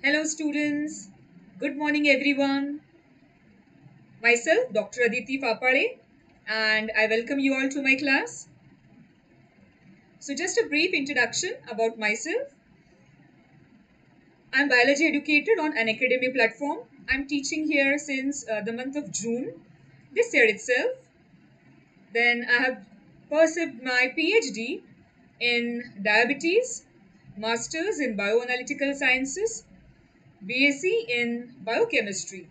Hello, students. Good morning, everyone. Myself, Dr. Aditi Papade, and I welcome you all to my class. So, just a brief introduction about myself. I'm biology educator on an academy platform. I'm teaching here since the month of June this year itself. Then I have pursued my PhD in diabetes, masters in bioanalytical sciences, BSc in biochemistry.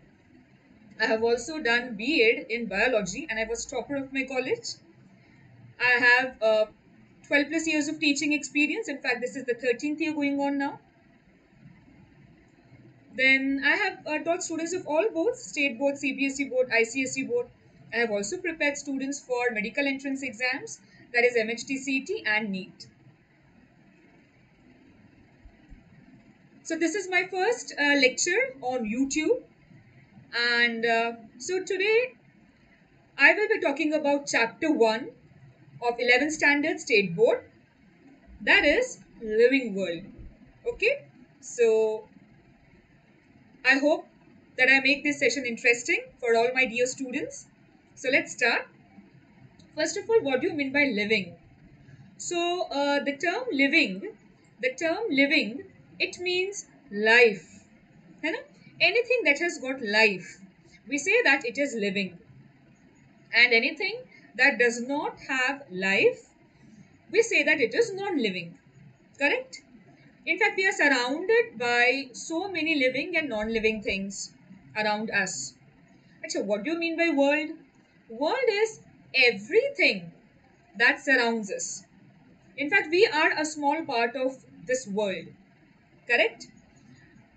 I have also done B.Ed in biology and I was topper of my college. I have 12 plus years of teaching experience. In fact, this is the 13th year going on now. Then I have taught students of all boards, state board, CBSE board, ICSE board. I have also prepared students for medical entrance exams, that is MHTCT and NEET. So this is my first lecture on YouTube. And so today I will be talking about chapter 1 of 11th standard state board, that is living world. Okay, so I hope that I make this session interesting for all my dear students. So let's start. First of all, what do you mean by living? So the term living, it means life. है ना? Anything that has got life, we say that it is living. And anything that does not have life, we say that it is non-living. Correct? In fact, we are surrounded by so many living and non-living things around us. Achha, what do you mean by world? World is everything that surrounds us. In fact, we are a small part of this world. Correct?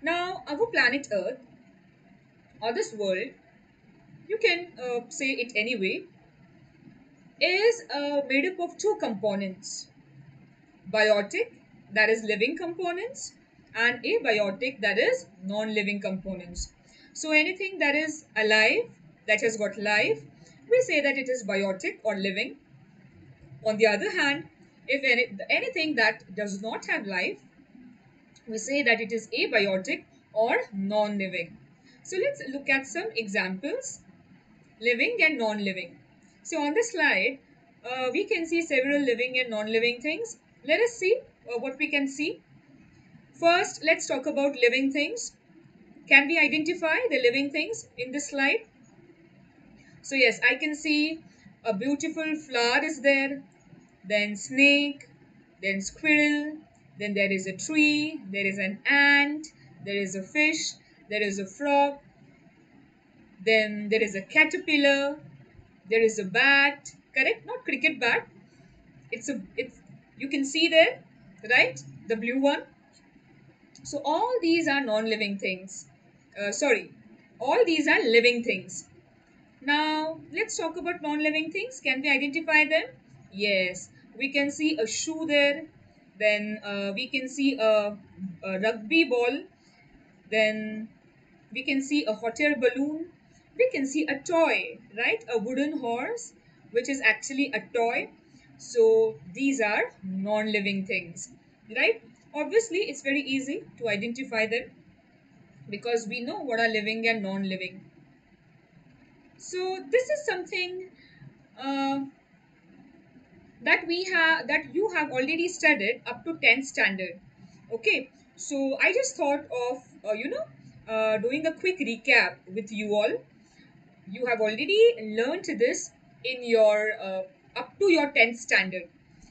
Now, our planet Earth or this world, you can say it anyway, is made up of two components: biotic, that is living components, and abiotic, that is non-living components. So anything that is alive, that has got life, we say that it is biotic or living. On the other hand, if anything that does not have life, we say that it is abiotic or non-living. So let's look at some examples, living and non-living. So on the slide, we can see several living and non-living things. Let us see what we can see. First, let's talk about living things. Can we identify the living things in this slide? So yes, I can see a beautiful flower is there, then snake, then squirrel, then there is a tree, there is an ant, there is a fish, there is a frog, then there is a caterpillar, there is a bat, correct? Not cricket bat. It's you can see there, right? The blue one. So all these are non-living things. Sorry, all these are living things. Now let's talk about non-living things. Can we identify them? Yes, we can see a shoe there. Then we can see a rugby ball. Then we can see a hot air balloon. We can see a toy, right? A wooden horse, which is actually a toy. So these are non-living things, right? Obviously, it's very easy to identify them because we know what are living and non-living. So this is something uh, that you have already studied up to 10th standard. Okay, so I just thought of doing a quick recap with you all. You have already learned this in your up to your 10th standard.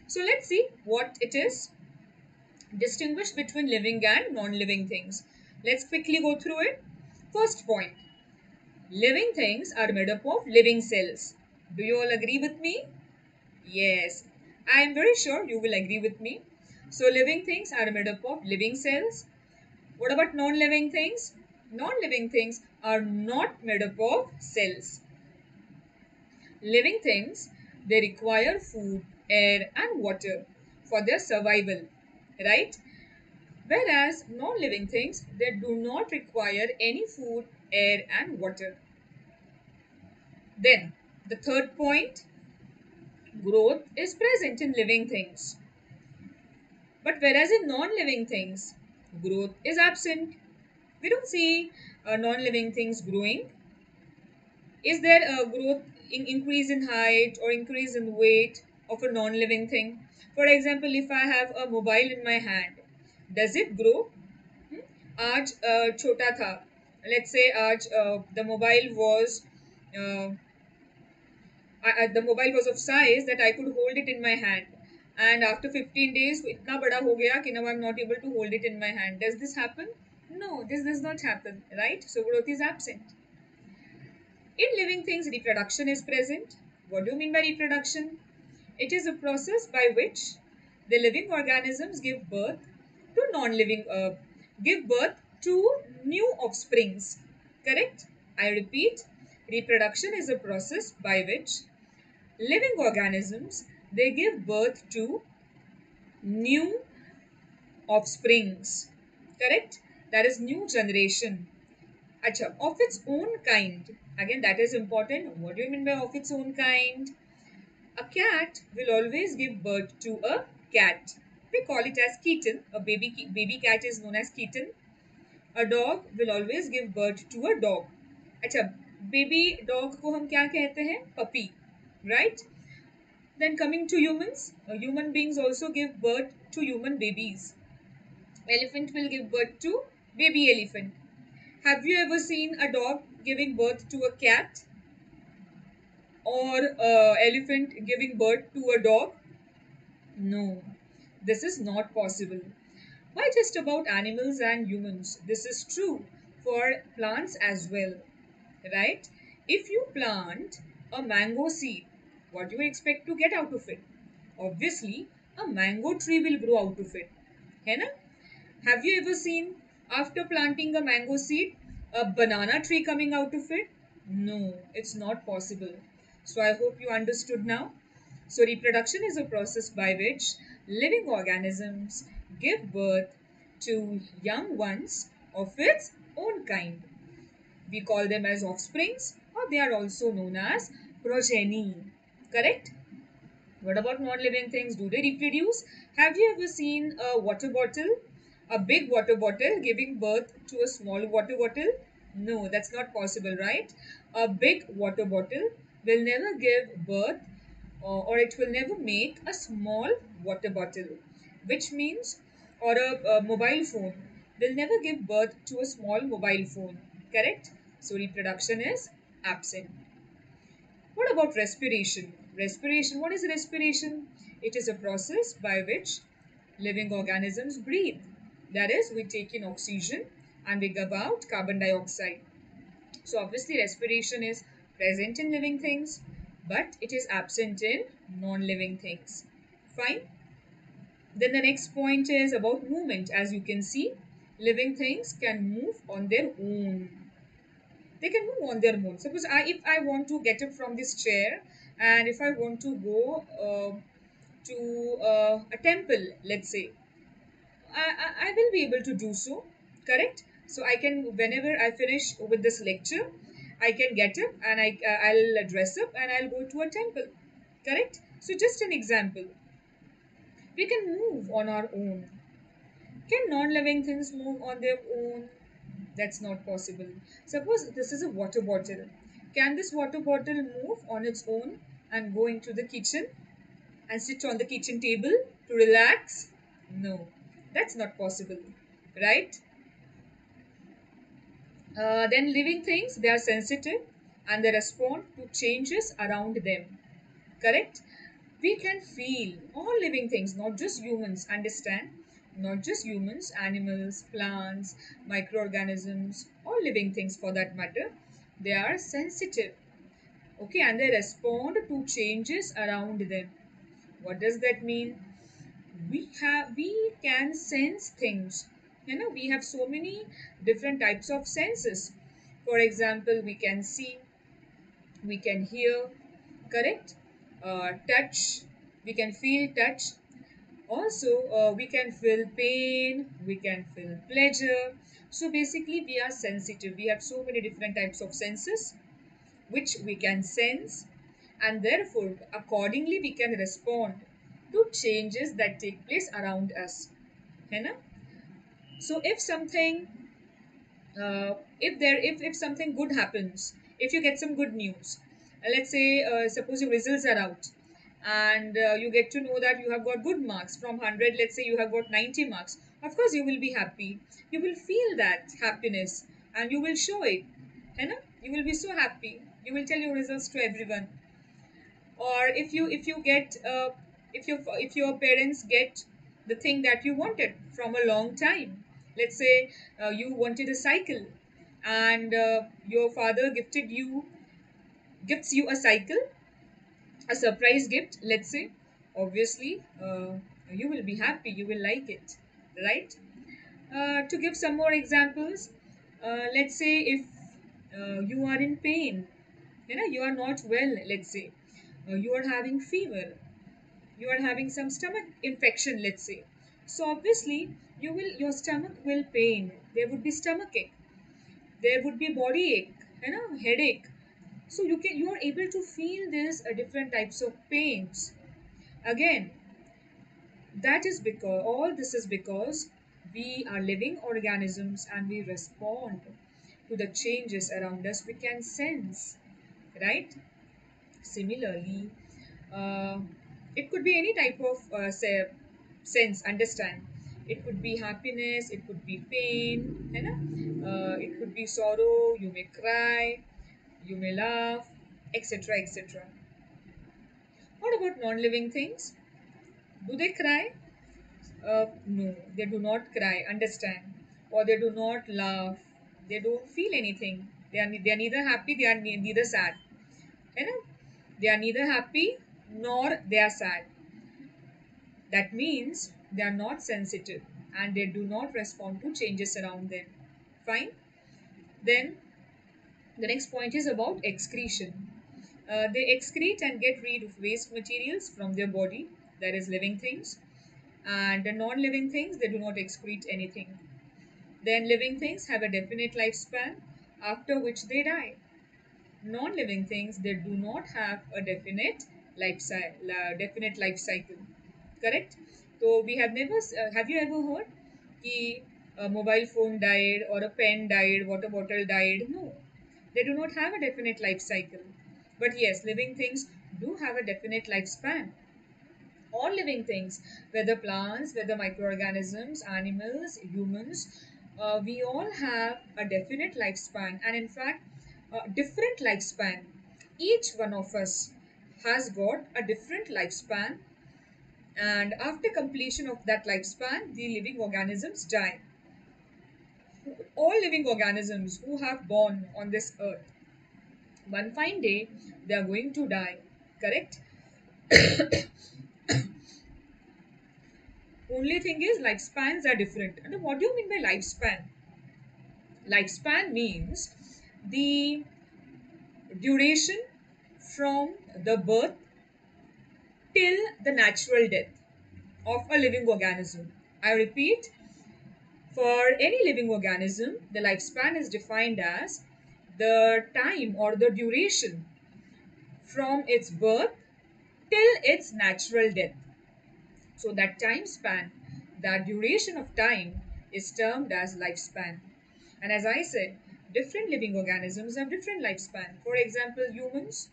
So let's see what it is. Distinguish between living and non-living things. Let's quickly go through it. First point: living things are made up of living cells. Do you all agree with me? Yes, I am very sure you will agree with me. So living things are made up of living cells. What about non-living things? Non-living things are not made up of cells. Living things, they require food, air and water for their survival, right? Whereas non-living things, they do not require any food, air and water. Then the third point: growth is present in living things. But whereas in non-living things, growth is absent. We don't see non-living things growing. Is there a growth increase in height or increase in weight of a non-living thing? For example, if I have a mobile in my hand, does it grow? आज छोटा था. Let's say आज the mobile was uh, the mobile was of size that I could hold it in my hand. And after 15 days, इतना बड़ा हो गया कि now I'm not able to hold it in my hand. Does this happen? No, this does not happen, right? So growth is absent. In living things, reproduction is present. What do you mean by reproduction? It is a process by which the living organisms give birth to new offsprings. Correct? I repeat, reproduction is a process by which living organisms they give birth to new offsprings. Correct? That is new generation. Acha, of its own kind. Again, that is important. What do you mean by of its own kind? A cat will always give birth to a cat. We call it as kitten. A baby cat is known as kitten. A dog will always give birth to a dog. अच्छा, baby dog को हम क्या कहते हैं? Puppy, right? Then coming to humans, human beings also give birth to human babies. Elephant will give birth to baby elephant. Have you ever seen a dog giving birth to a cat or elephant giving birth to a dog? No, this is not possible. Why just about animals and humans? This is true for plants as well, right? If you plant a mango seed, what do you expect to get out of it? Obviously, a mango tree will grow out of it. है ना? Have you ever seen after planting a mango seed a banana tree coming out of it? No, it's not possible. So I hope you understood now. So reproduction is a process by which living organisms give birth to young ones of its own kind. We call them as offsprings or they are also known as progeny. Correct? What about non-living things? Do they reproduce? Have you ever seen a water bottle? A big water bottle giving birth to a small water bottle? No, that's not possible, right? A big water bottle will never give birth or it will never make a small water bottle, which means, or a mobile phone will never give birth to a small mobile phone, correct? So reproduction is absent. What about respiration? Respiration, what is respiration? It is a process by which living organisms breathe. That is, we take in oxygen and we give out carbon dioxide. So obviously respiration is present in living things, but it is absent in non-living things. Fine. Then the next point is about movement. As you can see, living things can move on their own. They can move on their own. Suppose if I want to get up from this chair and if I want to go to a temple, let's say, I will be able to do so, correct? So I can, whenever I finish with this lecture, I can get up and I'll dress up and I'll go to a temple, correct? So just an example, we can move on our own. Can non-living things move on their own? That's not possible. Suppose this is a water bottle. Can this water bottle move on its own and go into the kitchen and sit on the kitchen table to relax? No, that's not possible, right? Then living things, they are sensitive and they respond to changes around them, correct? We can feel all living things, not just humans, understand? Not just humans, animals, plants, microorganisms, all living things for that matter, they are sensitive, okay, and they respond to changes around them. What does that mean? We can sense things, we have so many different types of senses. For example, we can see, we can hear, correct? Touch, we can feel touch. Also we can feel pain, we can feel pleasure. So basically we are sensitive, we have so many different types of senses which we can sense, and therefore accordingly we can respond to changes that take place around us, है ना? So if something If something good happens, if you get some good news, let's say suppose your results are out, and you get to know that you have got good marks from 100, let's say you have got 90 marks. Of course you will be happy, you will feel that happiness, and you will show it, you know, you will be so happy, you will tell your results to everyone. Or if you get if your parents get the thing that you wanted from a long time, let's say you wanted a cycle, and your father gifts you a cycle, a surprise gift, let's say, obviously you will be happy, you will like it, right? To give some more examples, let's say if you are in pain, you know, you are not well, let's say you are having fever, you are having some stomach infection, let's say. So obviously your stomach will pain, there would be stomach ache, there would be body ache, you know, headache. So you are able to feel this different types of pains. Again, that is because all this is because we are living organisms and we respond to the changes around us we can sense, right? Similarly, uh, it could be any type of sense, understand. It could be happiness, it could be pain, you know? It could be sorrow, you may cry, you may laugh, etc. etc. What about non living things? Do they cry? No, they do not cry, understand. Or they do not laugh, they don't feel anything. They are neither happy, they are neither sad. You know? They are neither happy nor they are sad. That means they are not sensitive and they do not respond to changes around them. Fine. Then the next point is about excretion. They excrete and get rid of waste materials from their body, that is, living things. And the non living things, they do not excrete anything. Then living things have a definite lifespan after which they die. Non living things, they do not have a definite life cycle. Correct? So we have never have you ever heard कि a mobile phone died or a pen died, water bottle died? No, they do not have a definite life cycle. But yes, living things do have a definite lifespan. All living things, whether plants, whether microorganisms, animals, humans, we all have a definite lifespan, and in fact, different lifespan. Each one of us has got a different lifespan, and after completion of that lifespan, the living organisms die. All living organisms who have born on this earth, one fine day, they are going to die. Correct? Only thing is, lifespans are different. And what do you mean by lifespan? Lifespan means the duration from the birth till the natural death of a living organism. I repeat, for any living organism, the lifespan is defined as the time or the duration from its birth till its natural death. So that time span, that duration of time is termed as lifespan. And as I said, different living organisms have different lifespan. For example, humans,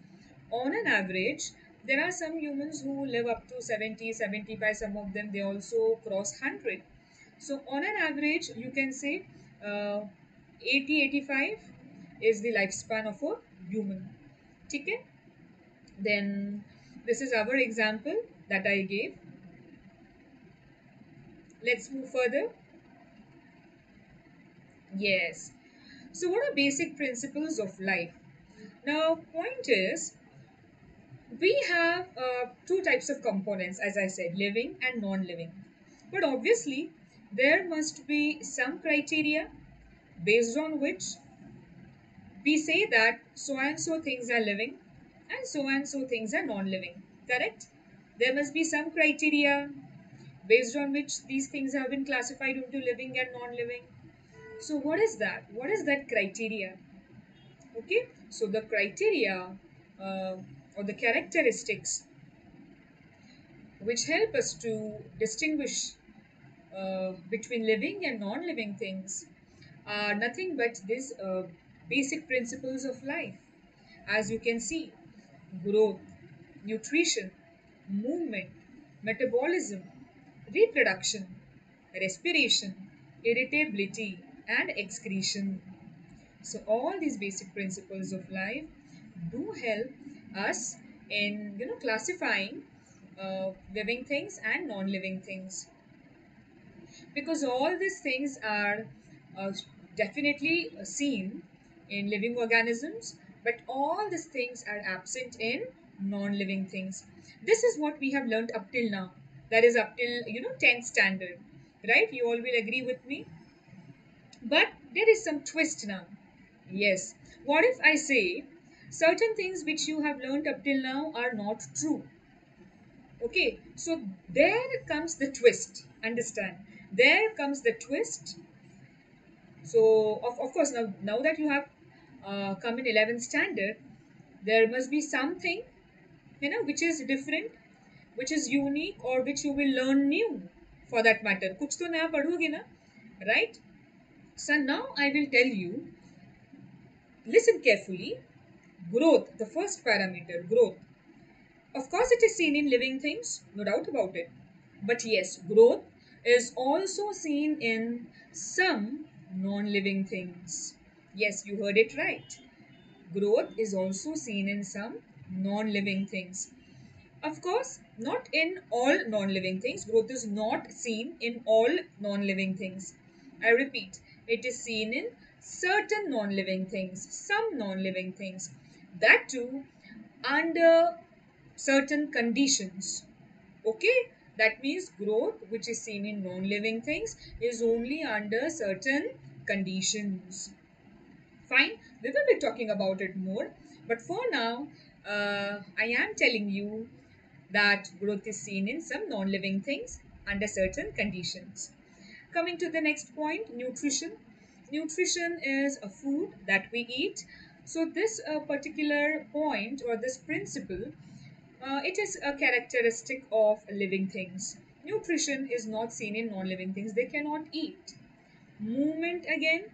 on an average, there are some humans who live up to 70, 75, some of them they also cross 100. So on an average, you can say 80, 85 is the lifespan of a human. Okay? Then this is our example that I gave. Let's move further. Yes. So what are basic principles of life? Now, point is, we have two types of components, as I said, living and non-living. But obviously, there must be some criteria based on which we say that so and so things are living and so things are non-living. Correct? There must be some criteria based on which these things have been classified into living and non-living. So what is that? What is that criteria? Okay, so the criteria uh, or the characteristics which help us to distinguish between living and non living things are nothing but these basic principles of life. As you can see, growth, nutrition, movement, metabolism, reproduction, respiration, irritability, and excretion. So all these basic principles of life do help us in classifying living things and non-living things, because all these things are uh, definitely seen in living organisms, but all these things are absent in non-living things. This is what we have learned up till now, that is up till 10th standard, right? You all will agree with me. But there is some twist now. Yes. What if I say certain things which you have learned up till now are not true? Okay, so there comes the twist. Understand? There comes the twist. So, of course, now that you have come in 11th standard, there must be something, which is different, which is unique, or which you will learn new for that matter. कुछ तो नया पढ़ोगे ना, right? So now I will tell you, listen carefully. Growth, the first parameter, growth. Of course, it is seen in living things, no doubt about it. But yes, growth is also seen in some non living things. Yes, you heard it right. Growth is also seen in some non living things. Of course, not in all non living things. Growth is not seen in all non living things. I repeat, it is seen in certain non living things, some non living things. That too under certain conditions. Okay, that means growth, which is seen in non living things, is only under certain conditions. Fine, we will be talking about it more, but for now, I am telling you that growth is seen in some non living things under certain conditions. Coming to the next point, nutrition. Nutrition is a food that we eat. So, this particular point or this principle, it is a characteristic of living things. Nutrition is not seen in non living things, they cannot eat. Movement again,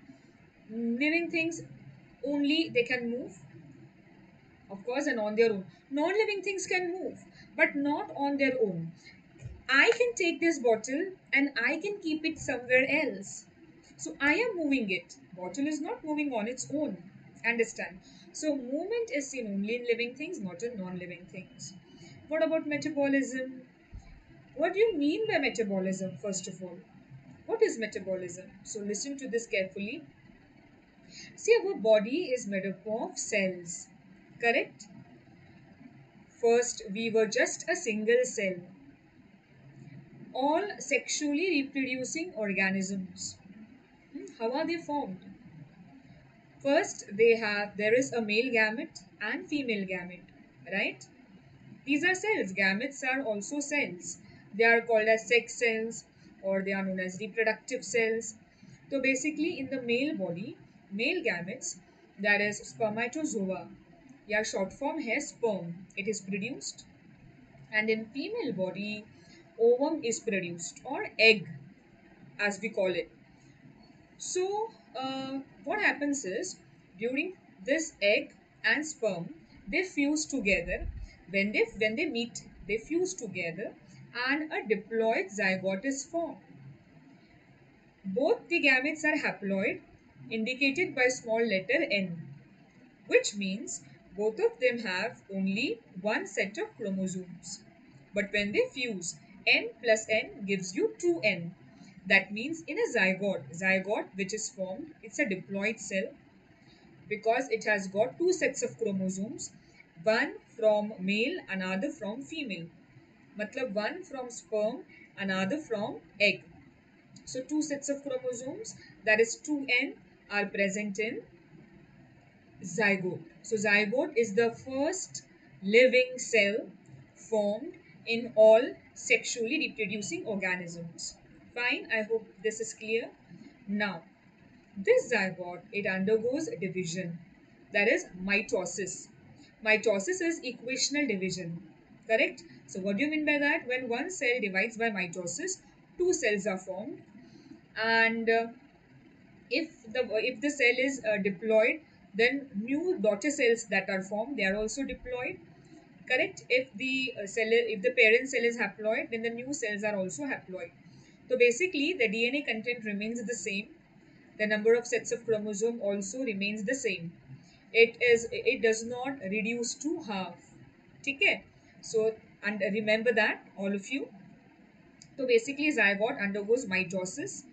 living things only they can move, of course, and on their own. Non living things can move, but not on their own. I can take this bottle and I can keep it somewhere else. So I am moving it. Bottle is not moving on its own. Understand? So movement is seen only in living things, not in non living things. What about metabolism? What do you mean by metabolism, first of all? What is metabolism? So listen to this carefully. See, our body is made up of cells, correct? First, we were just a single cell, all sexually reproducing organisms. How are they formed? First, there is a male gamete and female gamete, right? These are cells. Gametes are also cells. They are called as sex cells, or they are known as reproductive cells. So basically, in the male body, male gametes, that is spermatozoa, या short form है sperm, it is produced, and in female body, ovum is produced, or egg as we call it. So, what happens is, during this egg and sperm, they fuse together. When they meet, they fuse together, and a diploid zygote is formed. Both the gametes are haploid, indicated by small letter N, which means both of them have only one set of chromosomes. But when they fuse, N plus N gives you 2N. That means in a zygote which is formed, it's a diploid cell because it has got two sets of chromosomes, one from male, another from female. Matlab one from sperm, another from egg. So two sets of chromosomes, that is 2N, are present in zygote. So zygote is the first living cell formed in all sexually reproducing organisms. Fine, I hope this is clear. Now, this zygote, it undergoes division, that is mitosis. Mitosis is equational division, correct? So what do you mean by that? When one cell divides by mitosis, two cells are formed, and If the cell is diploid, then new daughter cells that are formed, they are also diploid. Correct. If the parent cell is haploid, then the new cells are also haploid. So basically the DNA content remains the same, the number of sets of chromosome also remains the same. It does not reduce to half. Okay. So, and remember that, all of you. So basically zygote undergoes mitosis,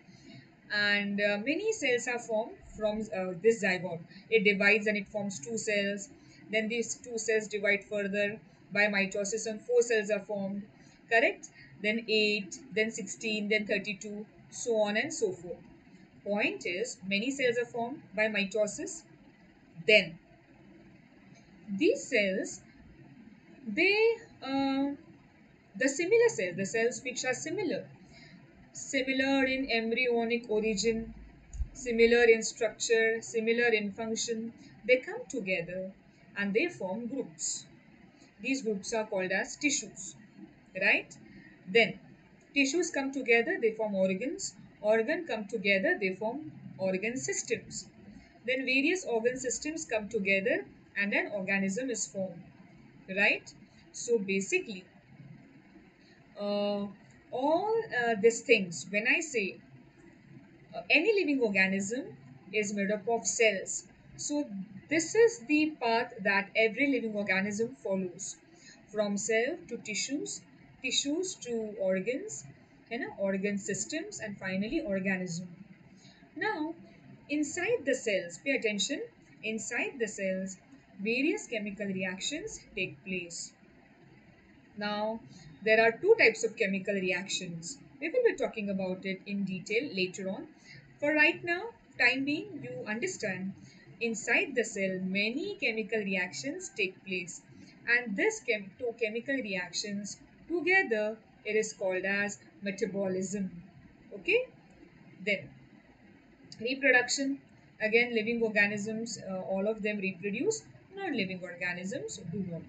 and many cells are formed from this zygote. It divides and it forms two cells. Then these two cells divide further by mitosis, and four cells are formed. Correct. Then 8, then 16, then 32, so on and so forth. Point is, many cells are formed by mitosis. Then these cells, they the similar cells, the cells which are similar in embryonic origin, similar in structure, similar in function, they come together and they form groups. These groups are called as tissues, right? Then tissues come together, they form organs. Organ come together, they form organ systems. Then various organ systems come together and an organism is formed, right? So basically, uh, all these things, when I say any living organism is made up of cells. So this is the path that every living organism follows, from cell to tissues, tissues to organs, organ systems, and finally organism. Now, inside the cells, pay attention, inside the cells, various chemical reactions take place. Now, there are two types of chemical reactions. We will be talking about it in detail later on. For right now, time being, you understand, inside the cell, many chemical reactions take place. And this two chemical reactions together, it is called as metabolism. Okay? Then, reproduction. Again, living organisms, all of them reproduce. Non-living organisms do not.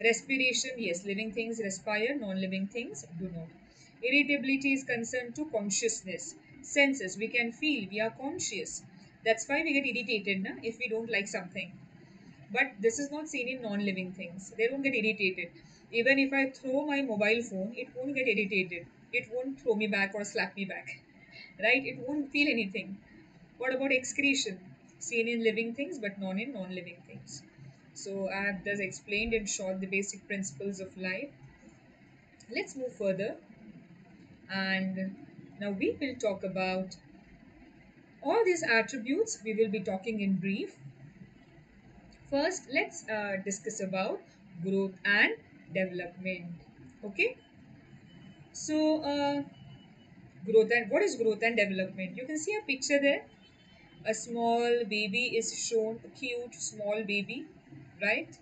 Respiration, yes, living things respire, non living things do not. Irritability is concerned to consciousness. Senses, we can feel, we are conscious. That's why we get irritated if we don't like something. But this is not seen in non living things. They don't get irritated. Even if I throw my mobile phone, it won't get irritated. It won't throw me back or slap me back. Right? It won't feel anything. What about excretion? Seen in living things but not in non living things. So I have thus explained in short the basic principles of life. Let's move further, and now we will talk about all these attributes. We will be talking in brief. First, let's discuss about growth and development. Okay, so growth and what is growth and development? You can see a picture there. A small baby is shown, a cute small baby, right?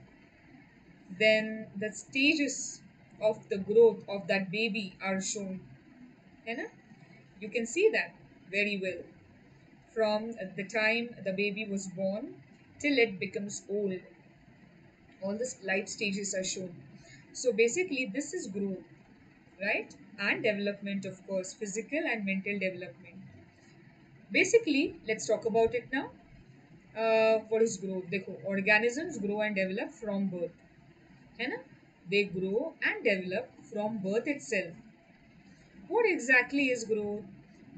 Then the stages of the growth of that baby are shown. You know, you can see that very well from the time the baby was born till it becomes old. All the life stages are shown. So basically, this is growth, right? And development, of course, physical and mental development. Basically, let's talk about it now. What is growth? देखो, organisms grow and develop from birth. है ना? They grow and develop from birth itself. What exactly is growth?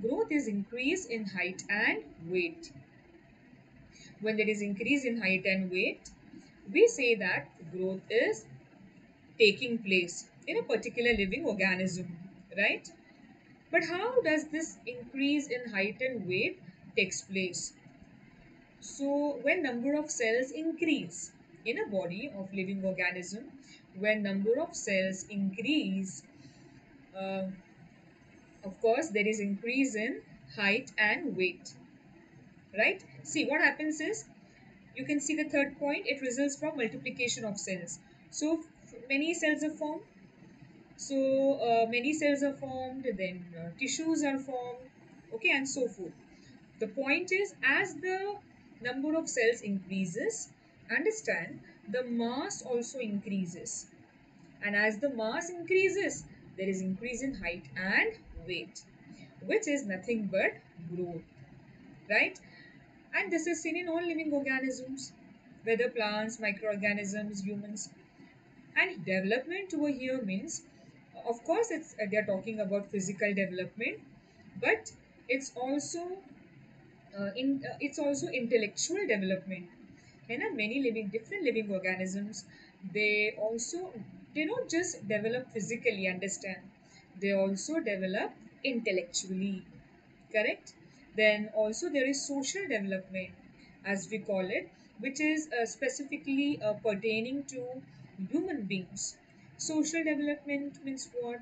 Growth is increase in height and weight. When there is increase in height and weight, we say that growth is taking place in a particular living organism, right? But how does this increase in height and weight takes place? So when number of cells increase in a body of living organism, when number of cells increase, uh, of course there is increase in height and weight, right? See what happens is, you can see the third point, it results from multiplication of cells. So many cells are formed. So many cells are formed, then tissues are formed, okay, and so forth. The point is, as the number of cells increases, understand, the mass also increases. And as the mass increases, there is increase in height and weight, which is nothing but growth. right? And this is seen in all living organisms, whether plants, microorganisms, humans. And development over here means, of course, they're talking about physical development, but it's also it's also intellectual development. And many living different living organisms, they also, they don't just develop physically, understand, they also develop intellectually, correct? Then also there is social development, as we call it, which is specifically pertaining to human beings. Social development means what?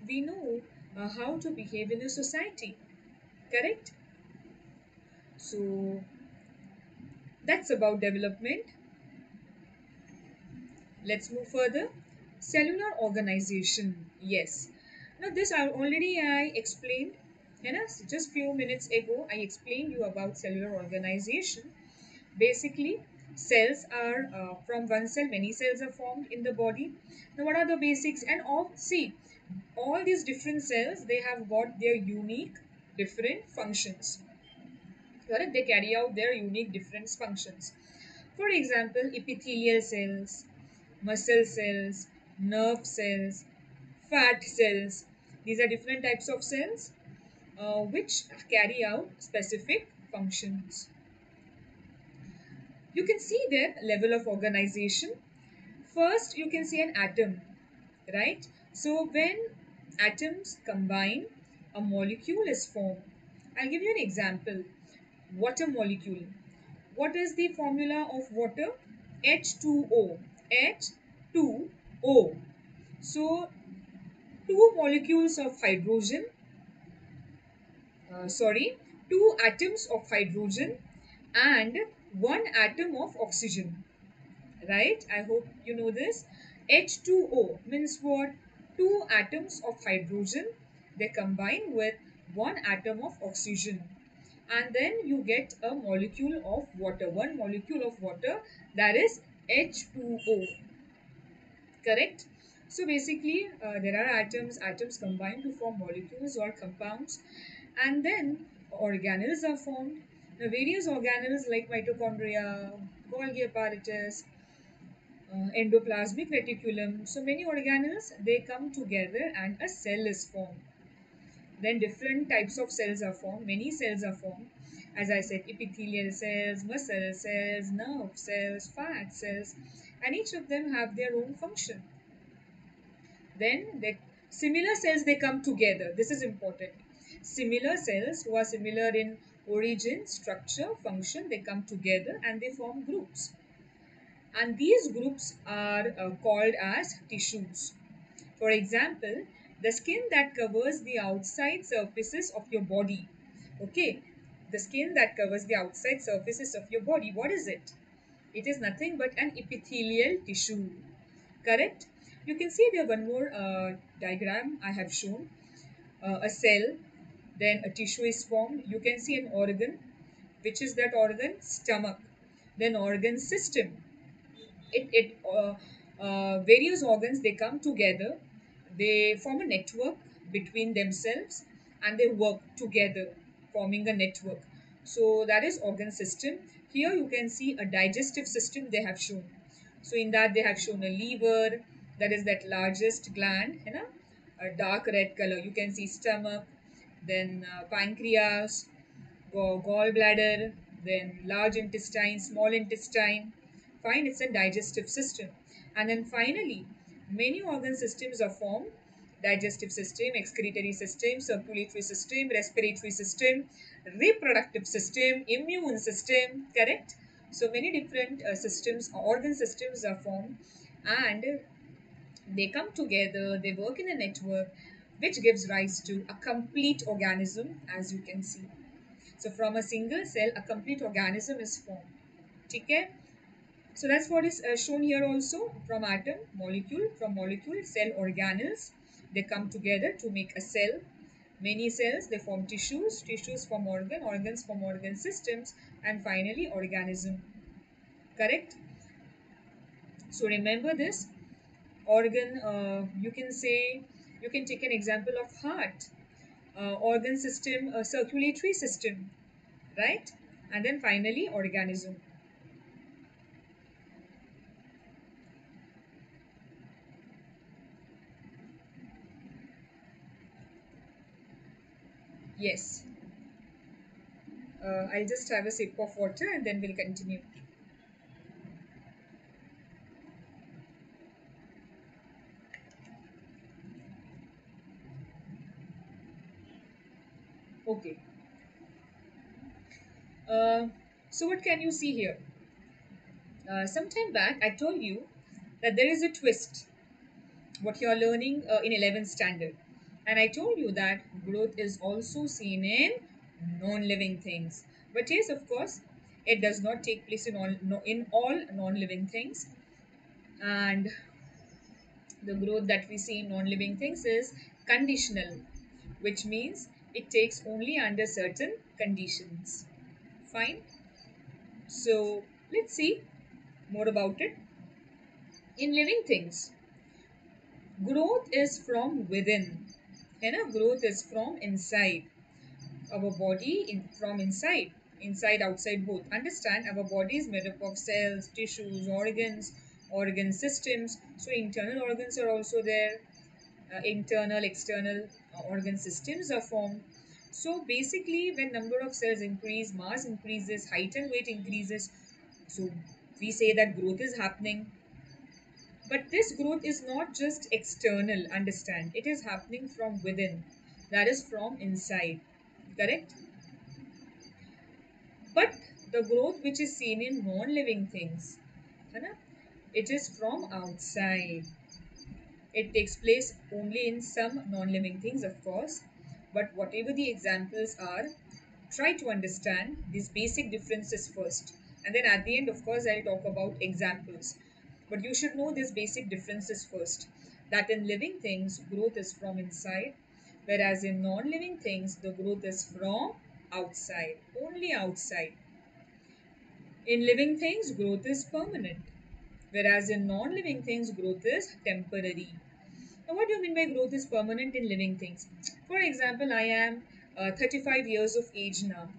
We know how to behave in a society, correct? So that's about development. Let's move further. Cellular organization. Yes. Now this I explained. You know, just few minutes ago I explained you about cellular organization. Basically, cells are from one cell. Many cells are formed in the body. Now, what are the basics? And all see, all these different cells, they have got their unique different functions. Correct? They carry out their unique different functions. For example, epithelial cells, muscle cells, nerve cells, fat cells. These are different types of cells which carry out specific functions. You can see their level of organization. First, you can see an atom, right? So, when atoms combine, a molecule is formed. I'll give you an example. Water molecule. What is the formula of water? H2O. H2O. So, two molecules of hydrogen, sorry, two atoms of hydrogen and one atom of oxygen, right? I hope you know this. H2O means what? Two atoms of hydrogen, they combine with one atom of oxygen, and then you get a molecule of water, one molecule of water, that is H2O, correct? So basically, there are atoms combine to form molecules or compounds, and then organelles are formed. Now, various organelles like mitochondria, Golgi apparatus, endoplasmic reticulum. So many organelles, they come together and a cell is formed. Then different types of cells are formed. Many cells are formed. As I said, epithelial cells, muscle cells, nerve cells, fat cells, and each of them have their own function. Then the similar cells, they come together. This is important. Similar cells who are similar in origin, structure, function, they come together and they form groups. And these groups are called as tissues. For example, the skin that covers the outside surfaces of your body. Okay, the skin that covers the outside surfaces of your body, what is it? It is nothing but an epithelial tissue. Correct? You can see there one more diagram I have shown. A cell, then a tissue is formed. You can see an organ. Which is that organ? Stomach. Then organ system. Various organs, they come together, they form a network between themselves, and they work together forming a network. So that is organ system. Here you can see a digestive system they have shown. So in that they have shown a liver, that is that largest gland, you know, a dark red color. You can see stomach, then pancreas, gallbladder, then large intestine, small intestine. Fine, it's a digestive system. And then finally, many organ systems are formed: digestive system, excretory system, circulatory system, respiratory system, reproductive system, immune system, correct? So many different systems, organ systems are formed, and they come together, they work in a network, which gives rise to a complete organism, as you can see. So from a single cell, a complete organism is formed. Okay? So that's what is shown here also. From atom, molecule, from molecule, cell, organelles. They come together to make a cell. Many cells, they form tissues. Tissues form organ. Organs form organ systems. And finally, organism. Correct? So remember this. Organ, you can say, you can take an example of heart. Organ system, circulatory system. right? And then finally, organism. Yes. I'll just have a sip of water and then we'll continue. Okay. Uh, so what can you see here? Sometime back, I told you that there is a twist. What you are learning in 11th standard, and I told you that growth is also seen in non-living things. But yes, of course, it does not take place in all no, in all non-living things, and the growth that we see in non-living things is conditional, which means it takes only under certain conditions. Fine. So let's see more about it. In living things, growth is from within. You know, growth is from inside our body, from inside outside both. Understand, our body is made up of cells, tissues, organs, organ systems. So internal organs are also there. Internal, external organ systems are formed. So basically, when number of cells increase, mass increases, height and weight increases, so we say that growth is happening. But this growth is not just external, understand, it is happening from within, that is from inside. Correct? But the growth which is seen in non living things, है ना, it is from outside. It takes place only in some non living things, of course. But whatever the examples are, try to understand these basic differences first. And then at the end, of course, I'll talk about examples. But you should know these basic differences first. That in living things, growth is from inside, whereas in non living things, the growth is from outside, only outside. In living things, growth is permanent, whereas in non living things, growth is temporary. Now, what do you mean by growth is permanent in living things? For example, I am 35 years of age now.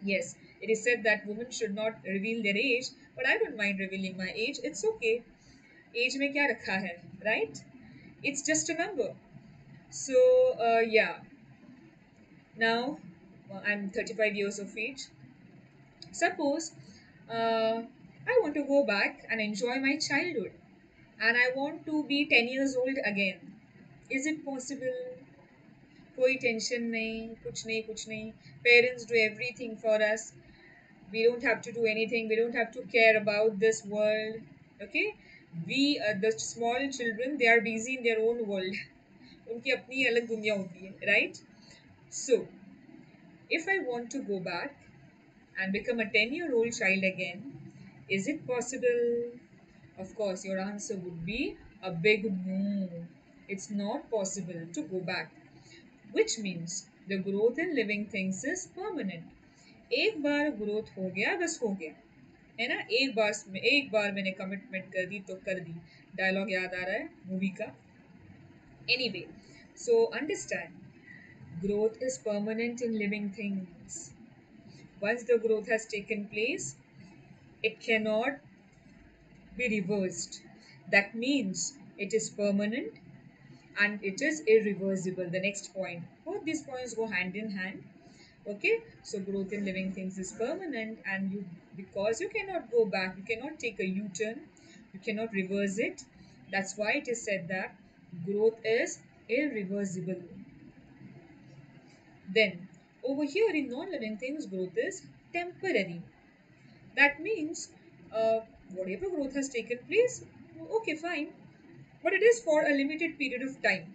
Yes, it is said that women should not reveal their age, but I don't mind revealing my age. It's okay. Age में क्या रखा है, right? It's just a number. So, yeah, now I'm 35 years of age. Suppose I want to go back and enjoy my childhood and I want to be 10 years old again. Is it possible? कोई tension नहीं, कुछ नहीं, कुछ नहीं. Parents do everything for us. We don't have to do anything. We don't have to care about this world. Okay? We, the small children, they are busy in their own world. उनकी अपनी अलग दुनिया होती है, right? So, if I want to go back and become a 10-year-old child again, is it possible? Of course, your answer would be a big no. It's not possible to go back, which means the growth in living things is permanent. एक बार growth हो गया बस हो गया, है ना. एक बार मैंने कमिटमेंट कर दी तो कर दी. डायलॉग याद आ रहा है मूवी का. Anyway, so understand, growth is permanent in living things. Once the growth has taken place, it cannot be reversed. That means it is permanent and it is irreversible. The next point. Both these points go hand in hand. Okay, so growth in living things is permanent, and you, because you cannot go back, you cannot take a U-turn, you cannot reverse it. That's why it is said that growth is irreversible. Then, over here in non-living things, growth is temporary. That means uh, whatever growth has taken place, okay, fine, but it is for a limited period of time.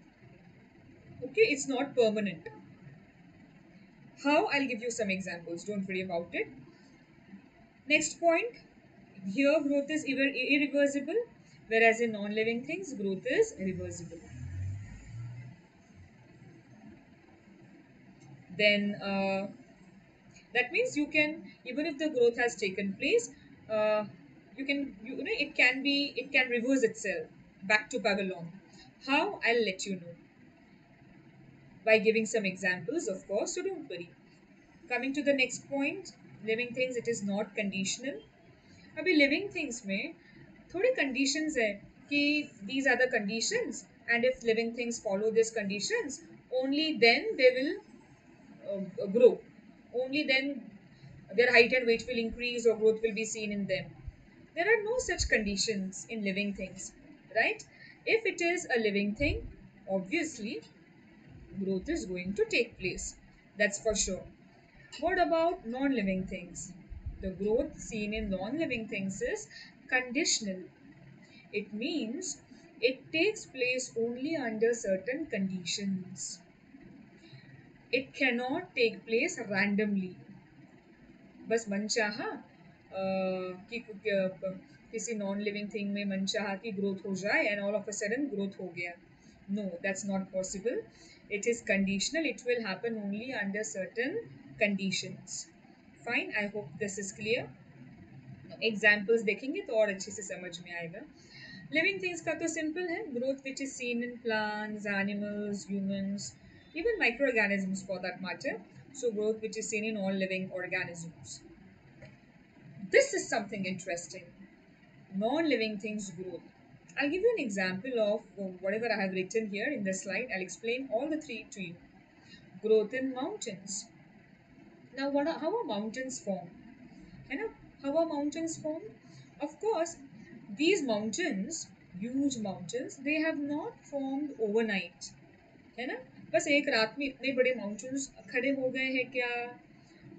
Okay, it's not permanent. How? I'll give you some examples. Don't worry about it. Next point. Here, growth is irreversible, whereas in non living things, growth is reversible. Then, that means you can, even if the growth has taken place, uh, you know, it can reverse itself back to Babylon. How? I'll let you know by giving some examples, of course, so don't worry. Coming to the next point, living things, it is not conditional. अभी living things में थोड़ी conditions है कि these are the conditions and if living things follow these conditions only then they will grow, only then their height and weight will increase or growth will be seen in them. There are no such conditions in living things, right? If it is a living thing, obviously growth is going to take place, that's for sure. What about non living things? The growth seen in non living things is conditional. It means it takes place only under certain conditions. It cannot take place randomly. बस मनचाहा किसी non living thing में मनचाहा की growth हो जाए and all of a sudden growth हो गया. No, that's not possible. It is conditional. It will happen only under certain conditions. Fine, I hope this is clear. Examples देखेंगे तो और अच्छे से समझ में आएगा. लिविंग थिंग्स का तो सिंपल है, growth which is seen in plants, animals, humans, even micro organisms for that matter. So growth which is seen in all living organisms. This is something interesting. Non-living things growth. I'll give you an example of whatever I have written here in the slide. I'll explain all the three to you. Growth in mountains. Now, how are mountains formed? You know, how are mountains formed? Of course, these mountains, huge mountains, they have not formed overnight. है ना? बस एक रात में इतने बड़े mountains खड़े हो गए हैं क्या?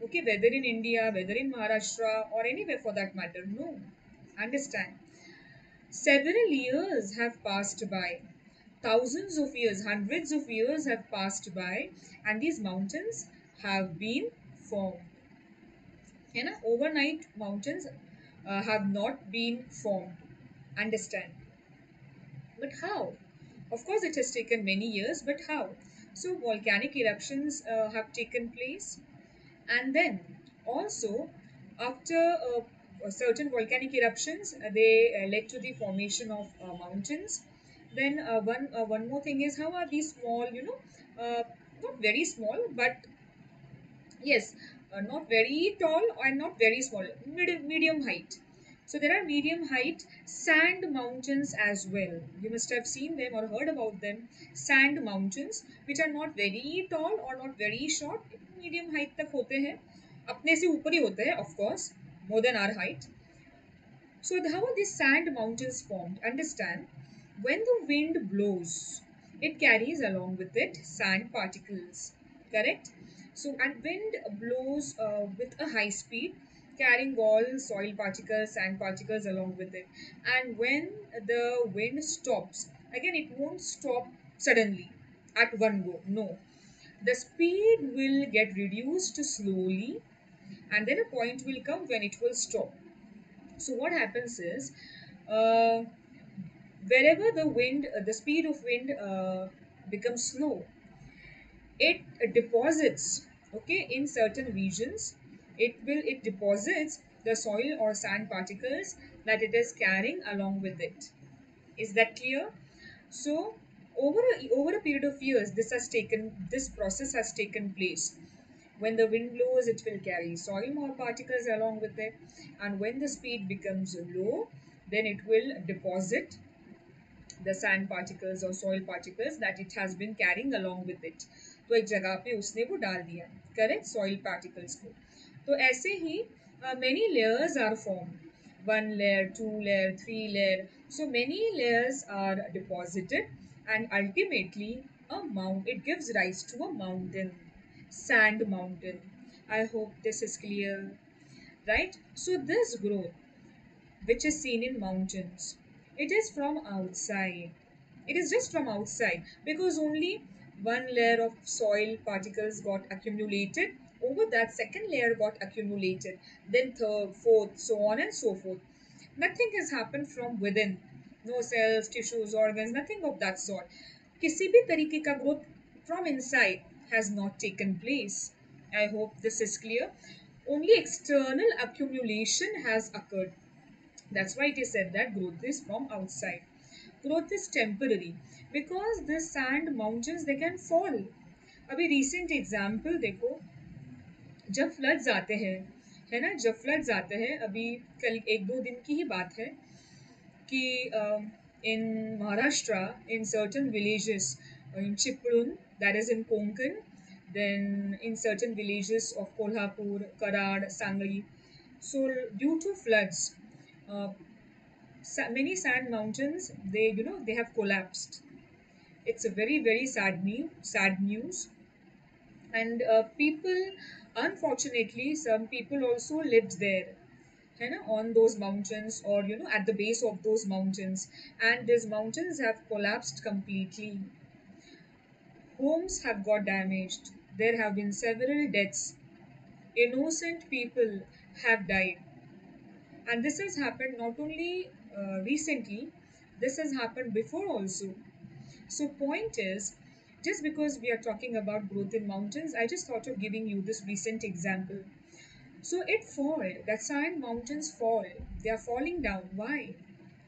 Okay, whether in India, whether in Maharashtra, or anywhere for that matter, no. Understand? Several years have passed by. Thousands of years, hundreds of years have passed by, and these mountains have been formed. You know, overnight mountains have not been formed. Understand? But how? Of course, it has taken many years, but how? So, volcanic eruptions have taken place, and then also after certain volcanic eruptions, they led to the formation of mountains. Then one more thing is how are these small, not very small, but yes, not very tall and not very small, medium height. So there are medium height sand mountains as well. You must have seen them or heard about them. Sand mountains, which are not very tall or not very short, medium height तक होते हैं. अपने से ऊपर ही होते हैं, of course, more than our height. So how are these sand mountains formed? Understand, when the wind blows, it carries along with it sand particles. Correct? So and wind blows with a high speed, carrying all soil particles, sand particles along with it. And when the wind stops, again it won't stop suddenly at one go. No. The speed will get reduced slowly, and then a point will come when it will stop. So what happens is, uh, wherever the wind, the speed of wind becomes slow, it deposits, okay, in certain regions. It deposits the soil or sand particles that it is carrying along with it. Is that clear? So over a period of years, this process has taken place. When the wind blows, it will carry soil more particles along with it, and when the speed becomes low, then it will deposit the sand particles or soil particles that it has been carrying along with it. तो एक जगह पे उसने वो डाल दिया, correct, soil particles को. तो ऐसे ही many layers are formed. One layer, two layer, three layer. So many layers are deposited, and ultimately it gives rise to a mountain, sand mountain. I hope this is clear, right? So this growth which is seen in mountains, it is from outside. It is just from outside because only one layer of soil particles got accumulated. Over that, second layer got accumulated, then third, fourth, so on and so forth. Nothing has happened from within. No cells, tissues, organs, nothing of that sort. किसी भी तरीके का growth from inside has not taken place. I hope this is clear. Only external accumulation has occurred. That's why it is said that growth is from outside. Growth is temporary because the sand mountains they can fall. अभी recent example देखो, जब floods आते हैं, है ना, जब floods आते हैं, अभी कल एक दो दिन की ही बात है कि in Maharashtra, in certain villages, in Chiplun, that is in Konkan, then in certain villages of Kolhapur, Karad, Sangli. So due to floods, uh, many sand mountains, they have collapsed. It's a very very sad news, and people, unfortunately, some people also lived there, है ना, on those mountains, or at the base of those mountains, and these mountains have collapsed completely. Homes have got damaged. There have been several deaths. Innocent people have died, and this has happened not only recently. This has happened before also. So point is, just because we are talking about growth in mountains, I just thought of giving you this recent example. So it fall. That's why mountains fall. They are falling down. Why?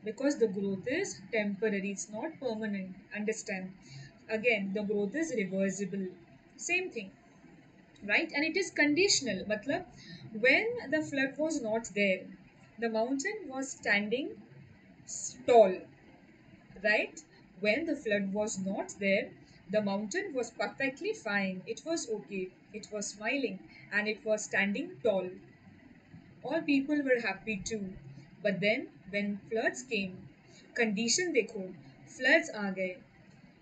Because the growth is temporary. It's not permanent. Understand? Again, the growth is reversible. Same thing, right? And it is conditional. Matlab, when the flood was not there, the mountain was standing tall, right? When the flood was not there, the mountain was perfectly fine. It was okay. It was smiling and it was standing tall. All people were happy too. But then, when floods came, condition देखो, floods आ गए,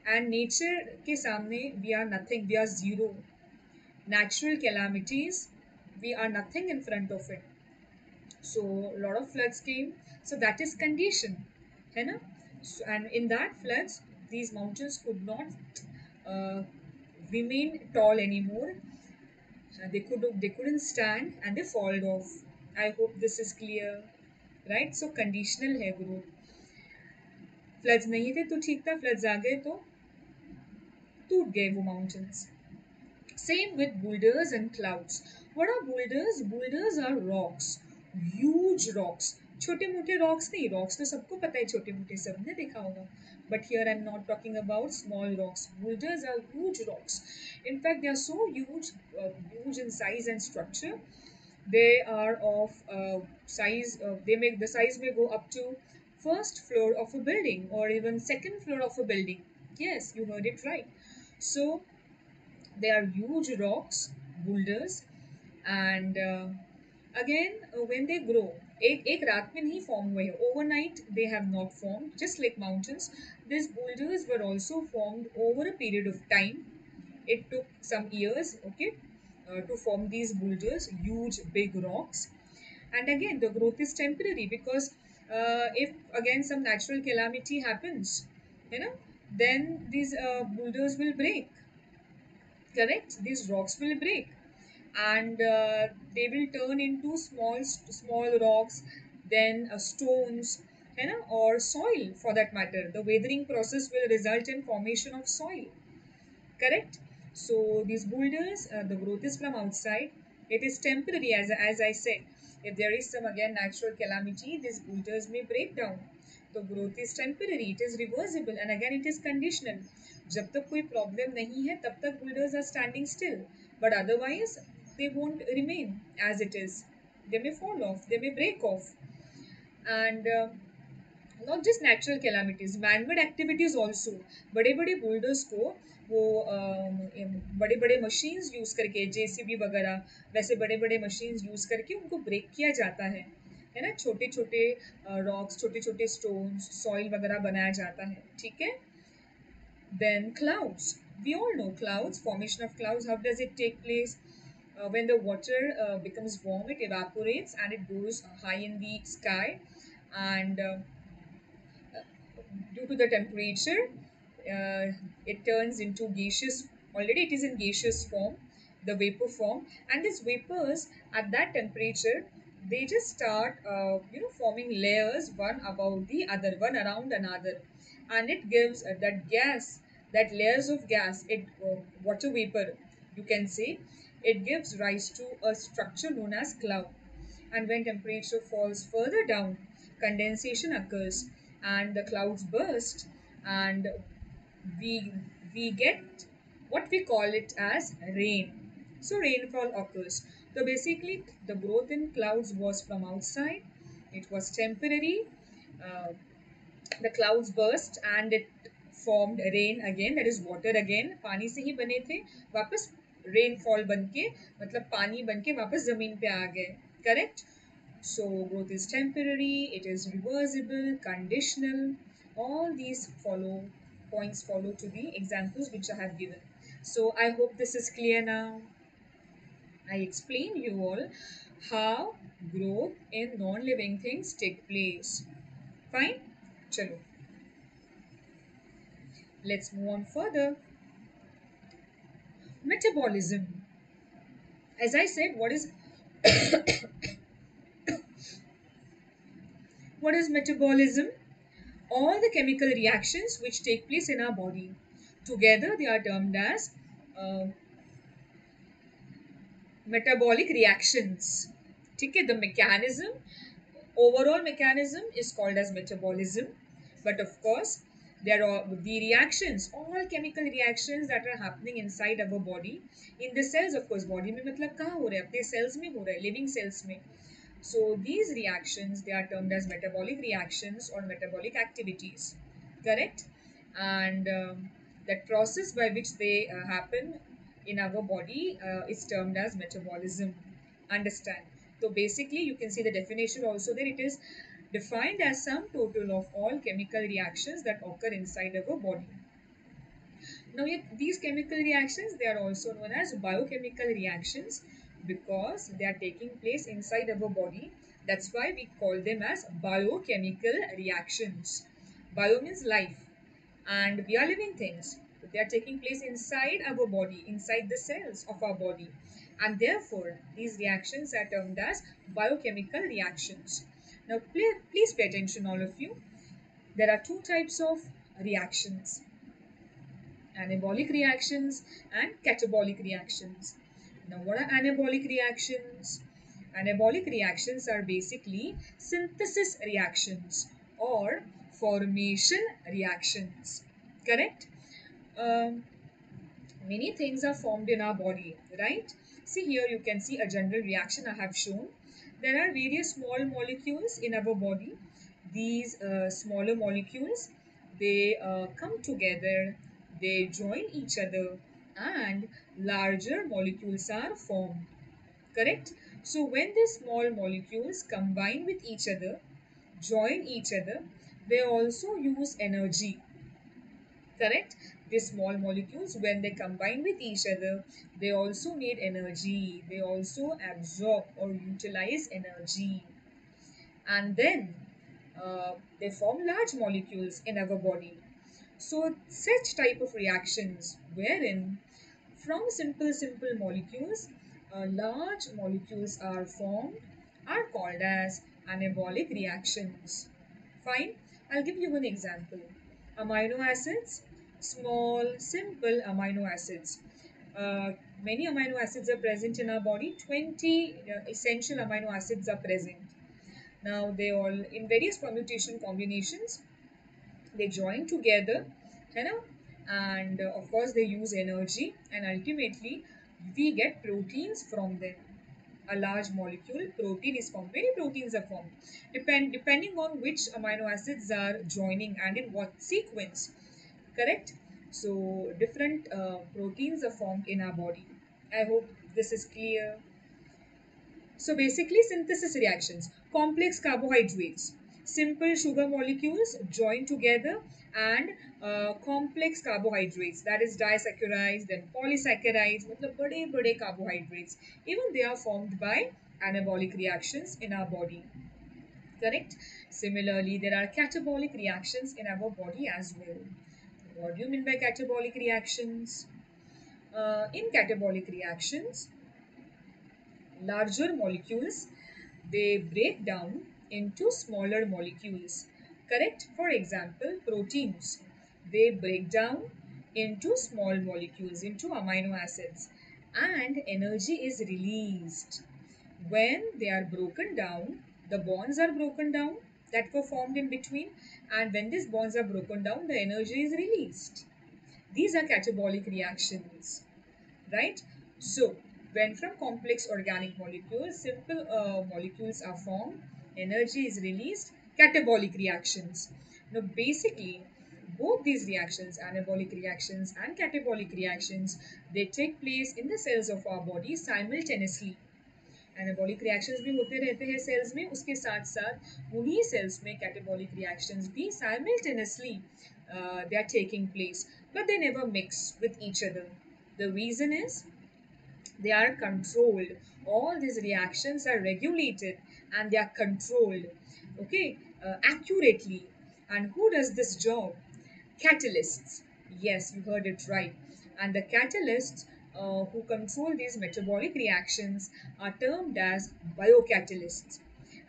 and nature के सामने we are nothing, we are zero. Natural calamities, we are nothing in front of it. So a lot of floods came. So that is condition, है ना? So, and in that floods, these mountains could not uh, remain tall anymore. They couldn't stand and they fall off. I hope this is clear, right? So conditional है growth. Floods नहीं थे तो ठीक था, floods आ गए तो टूट गए वो mountains. Same with boulders and clouds. What are boulders? Boulders are rocks, huge rocks. छोटे मोटे rocks नहीं, rocks तो सबको पता है, छोटे मोटे सबने देखा होगा. But here I'm not talking about small rocks. Boulders are huge rocks. In fact, they are so huge, huge in size and structure. They are of size. They make the size may go up to first floor of a building or even second floor of a building. Yes, you heard it right. So they are huge rocks, boulders, and again when they grow, एक रात में नहीं form हुए हैं. Overnight they have not formed. Just like mountains, these boulders were also formed over a period of time. It took some years, okay, to form these boulders, huge big rocks. And again, the growth is temporary because if again some natural calamity happens, you know, then these boulders will break. Correct? These rocks will break, and they will turn into small rocks, then stones, you know, or soil for that matter. The weathering process will result in formation of soil. Correct? So these boulders, the growth is from outside. It is temporary, as I said. If there is some again natural calamity, these boulders may break down. The growth is temporary. It is reversible, and again it is conditional. जब तक कोई problem नहीं है, तब तक boulders are standing still. But otherwise, they won't remain as it is. They may fall off. They may break off, and not just natural calamities, manmade activities also. बड़े बड़े boulders को वो बड़े बड़े मशीन्स यूज करके, JCB वगैरह, वैसे बड़े बड़े मशीन्स यूज करके उनको ब्रेक किया जाता है ना. छोटे छोटे रॉक्स, छोटे छोटे स्टोन्स, सॉइल वगैरह बनाया जाता है. ठीक है. Then clouds. We all know clouds, formation of clouds. How does it take place? When the water becomes warm, it evaporates and it goes high in the sky, and due to the temperature, it turns into gaseous. Already it is in gaseous form, the vapor form, and these vapors at that temperature, they just start forming layers, one above the other, one around another, and it gives that gas, that layers of gas, it water vapor, you can say, it gives rise to a structure known as cloud. And when temperature falls further down, condensation occurs and the clouds burst, and we we get what we call it as rain. So rainfall occurs. So basically, the growth in clouds was from outside. It was temporary. Uh, the clouds burst and it formed rain again, that is water again. पानी से ही बने थे, वापस rainfall बन के, मतलब पानी बन के वापस जमीन पे आ गए. Correct? So growth is temporary, it is reversible, conditional. All these follow points follow to the examples which I have given. So I hope this is clear now. I explained you all how growth in non-living things take place. Fine? Chalo. Let's move on further. Metabolism. As I said, what is metabolism? All the chemical reactions which take place in our body. Together they are termed as uh, metabolic reactions. Okay, the mechanism, overall mechanism is called as metabolism. But of course, there are the reactions, all chemical reactions that are happening inside our body, in the cells, of course. Body में मतलब कहाँ हो रहा है? अपने cells में हो रहा है, living cells में. So these reactions, they are termed as metabolic reactions or metabolic activities. Correct? And that process by which they happen in our body is termed as metabolism. Understand? So basically, you can see the definition also there. It is defined as sum total of all chemical reactions that occur inside our body. Now, these chemical reactions, they are also known as biochemical reactions because they are taking place inside our body. That's why we call them as biochemical reactions. Bio means life, and we are living things. They are taking place inside our body, inside the cells of our body. And therefore, these reactions are termed as biochemical reactions. Now, please pay attention, all of you. There are two types of reactions: anabolic reactions and catabolic reactions. Now, what are anabolic reactions? Anabolic reactions are basically synthesis reactions or formation reactions. Correct? Um, Many things are formed in our body, right? See here, you can see a general reaction I have shown. There are various small molecules in our body. These smaller molecules, they come together, they join each other, and larger molecules are formed. Correct? So when these small molecules combine with each other, join each other, they also use energy. Correct? These small molecules, when they combine with each other, they also need energy. They also absorb or utilize energy. And then they form large molecules in our body. So such type of reactions wherein from simple molecules, large molecules are formed are called as anabolic reactions. Fine. I'll give you an example. Amino acids, small, simple amino acids. Uh, Many amino acids are present in our body. 20 essential amino acids are present. Now, they all, in various permutation combinations, they join together, you know, and of course, they use energy, and ultimately, we get proteins from them. A large molecule protein is formed. Many proteins are formed depending on which amino acids are joining and in what sequence. Correct? So different proteins are formed in our body. I hope this is clear. So basically, synthesis reactions, complex carbohydrates, simple sugar molecules join together, and complex carbohydrates, that is disaccharides, then polysaccharides, मतलब बड़े बड़े carbohydrates, even they are formed by anabolic reactions in our body. Correct? Similarly, there are catabolic reactions in our body as well. What do you mean by catabolic reactions? In catabolic reactions, larger molecules, they break down into smaller molecules. Correct? For example, proteins, they break down into small molecules, into amino acids, and energy is released. When they are broken down, the bonds are broken down that were formed in between, and when these bonds are broken down, the energy is released. These are catabolic reactions, right? So, When from complex organic molecules, simple molecules are formed, energy is released, catabolic reactions. Now, basically, both these reactions, anabolic reactions and catabolic reactions, they take place in the cells of our body simultaneously. Anabolic reactions भी होते रहते हैं sales में, उसके साथ साथ उन्हीं cells में कैटाबॉलिक रिएक्शंस भी simultaneously they are taking place, but they never mix with each other. The reason is they are controlled. All these reactions are regulated and they are controlled, okay, accurately. And who does this job? Catalysts. Yes, you heard it right. And the catalysts who control these metabolic reactions are termed as biocatalysts,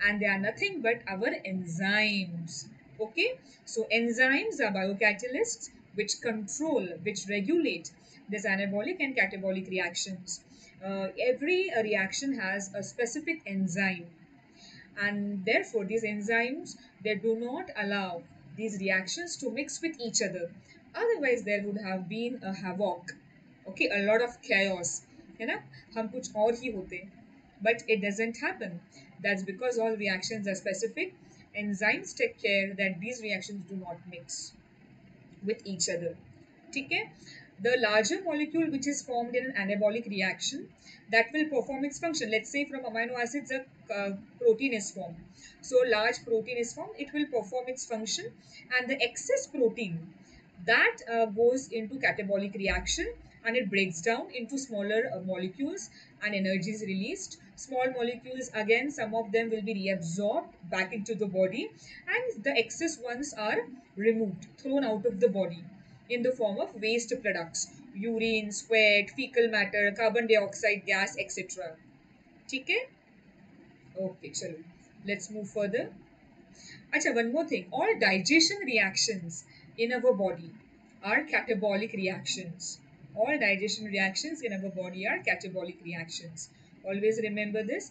and they are nothing but our enzymes. Okay, so enzymes are biocatalysts which control, which regulate these anabolic and catabolic reactions. Every reaction has a specific enzyme, and therefore these enzymes, they do not allow these reactions to mix with each other. Otherwise there would have been a havoc, okay, a lot of chaos, है ना, हम कुछ और ही होते. But it doesn't happen. That's because all reactions are specific. Enzymes take care that these reactions do not mix with each other. ठीक है. The larger molecule which is formed in an anabolic reaction, that will perform its function. Let's say from amino acids a protein is formed. So large protein is formed, it will perform its function, and the excess protein, that goes into catabolic reaction, and it breaks down into smaller molecules, and energy is released. Small molecules, again, some of them will be reabsorbed back into the body, and the excess ones are removed, thrown out of the body in the form of waste products, urine, sweat, fecal matter, carbon dioxide gas, etc. ठीक है? Okay, चलो. Let's move further. Acha, one more thing. All digestion reactions in our body are catabolic reactions. All digestion reactions in our body are catabolic reactions. Always remember this.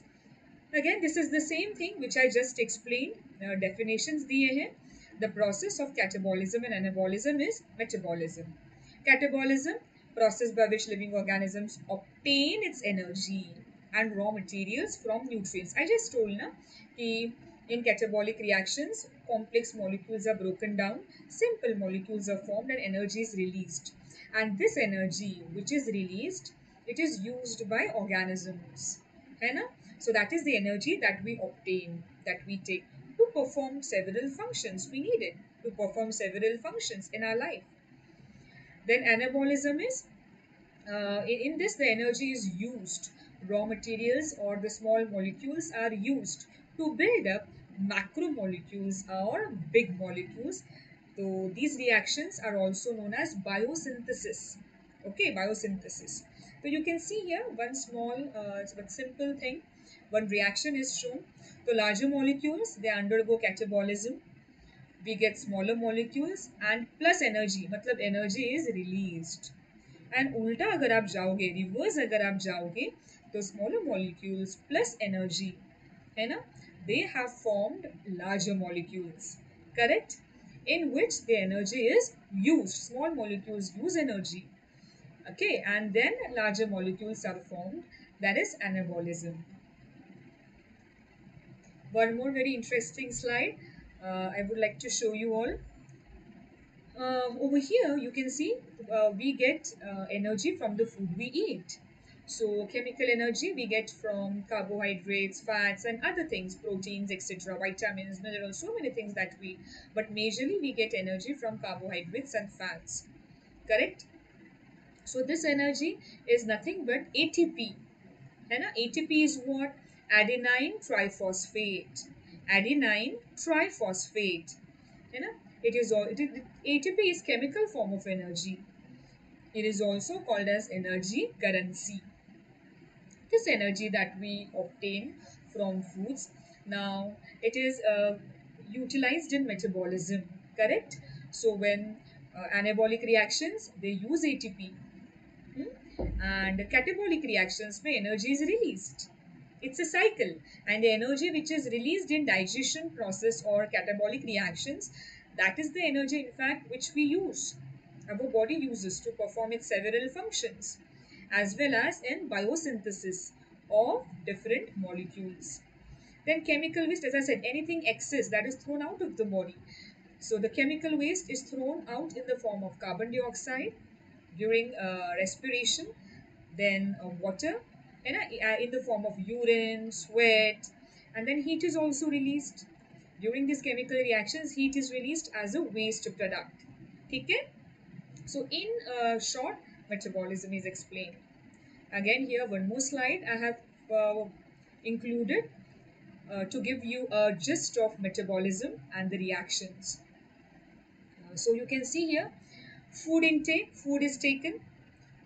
Again, this is the same thing which I just explained. Definitions दिए हैं. The process of catabolism and anabolism is metabolism. Catabolism, process by which living organisms obtain its energy and raw materials from nutrients. I just told na कि in catabolic reactions, complex molecules are broken down, simple molecules are formed, and energy is released. And this energy which is released, it is used by organisms. है ना? So that is the energy that we obtain, that we take to perform several functions. We need it to perform several functions in our life. Then anabolism is, in this the energy is used, raw materials or the small molecules are used to build up macromolecules or big molecules. So these reactions are also known as biosynthesis. Okay, biosynthesis. So you can see here one small but simple thing. One reaction is shown. So larger molecules, they undergo catabolism. We get smaller molecules and plus energy, मतलब energy is released. And उल्टा अगर आप जाओगे, reverse अगर आप जाओगे, तो smaller molecules plus energy, है ना, they have formed larger molecules, correct, in which the energy is used. Small molecules use energy, okay, and then larger molecules are formed. That is anabolism. One more very interesting slide I would like to show you all. Over here, you can see we get energy from the food we eat. So, chemical energy we get from carbohydrates, fats, and other things, proteins, etc., vitamins, minerals, so many things that we, but majorly we get energy from carbohydrates and fats. Correct? So, this energy is nothing but ATP. है ना? ATP is what? Adenine triphosphate. Adenine triphosphate. है ना? It is all. ATP is chemical form of energy. It is also called as energy currency. This energy that we obtain from foods, now it is utilized in metabolism. Correct. So when anabolic reactions, they use ATP. And catabolic reactions where energy is released. It's a cycle, and the energy which is released in digestion process or catabolic reactions, that is the energy in fact which we use, our body uses to perform its several functions. as well as in biosynthesis of different molecules. Then chemical waste, as I said, anything excess that is thrown out of the body. So the chemical waste is thrown out in the form of carbon dioxide during respiration, then water, and in the form of urine, sweat, and then heat is also released. During these chemical reactions, heat is released as a waste product. Okay? So in short, metabolism is explained. Again, here one more slide I have included to give you a gist of metabolism and the reactions. So you can see here, food intake, food is taken.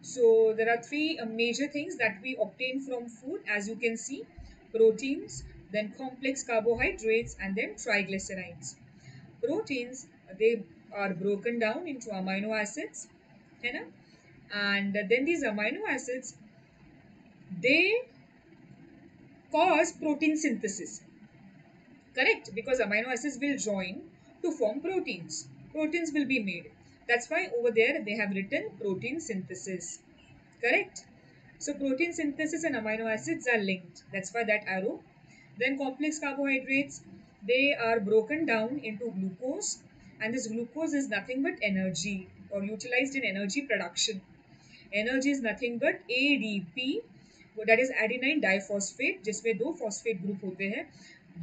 So there are three major things that we obtain from food, as you can see: proteins, then complex carbohydrates, and then triglycerides. Proteins, they are broken down into amino acids, है ना? And then these amino acids, they cause protein synthesis. Correct, because amino acids will join to form proteins. Proteins will be made. That's why over there they have written protein synthesis. Correct. So protein synthesis and amino acids are linked. That's why that arrow. Then complex carbohydrates, they are broken down into glucose, and this glucose is nothing but energy or utilized in energy production. Energy is nothing but ADP, that is adenine diphosphate, जिसमें दो phosphate group होते हैं.